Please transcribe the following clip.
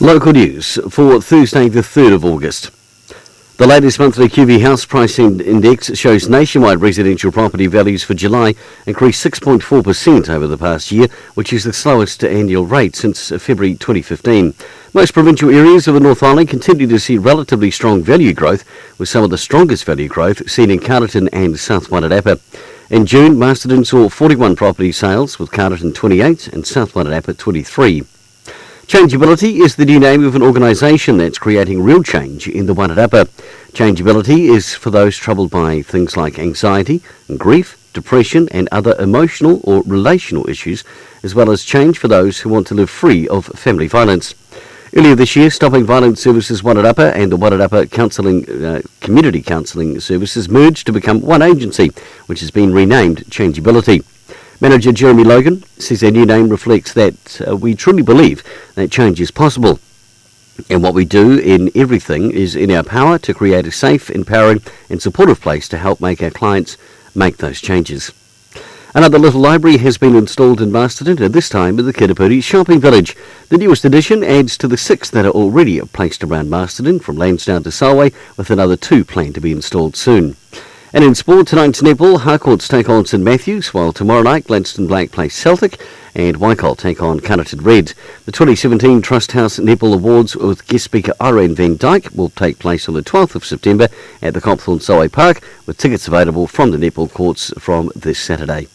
Local news for Thursday the 3rd of August. The latest monthly QV House Price Index shows nationwide residential property values for July increased 6.4% over the past year, which is the slowest annual rate since February 2015. Most provincial areas of the North Island continue to see relatively strong value growth, with some of the strongest value growth seen in Carterton and South Wairarapa. In June, Masterton saw 41 property sales, with Carterton 28 and South Wairarapa 23. Changeability is the new name of an organisation that's creating real change in the Wairarapa. Changeability is for those troubled by things like anxiety, grief, depression and other emotional or relational issues, as well as change for those who want to live free of family violence. Earlier this year, Stopping Violence Services Wairarapa and the Wairarapa Community Counselling Services merged to become one agency, which has been renamed Changeability. Manager Jeremy Logan says their new name reflects that we truly believe that change is possible. And what we do in everything is in our power to create a safe, empowering and supportive place to help make our clients make those changes. Another little library has been installed in Masterton, and this time in the Kiripuri Shopping Village. The newest addition adds to the 6 that are already placed around Masterton, from Lansdowne to Solway, with another 2 planned to be installed soon. And in sport, tonight's netball, Harcourts take on St Matthews, while tomorrow night Gladstone Black play Celtic and Waikol take on Carterton Red. The 2017 Trust House Netball Awards with guest speaker Irene Van Dyke will take place on the 12th of September at the Copthorne Solway Park, with tickets available from the netball courts from this Saturday.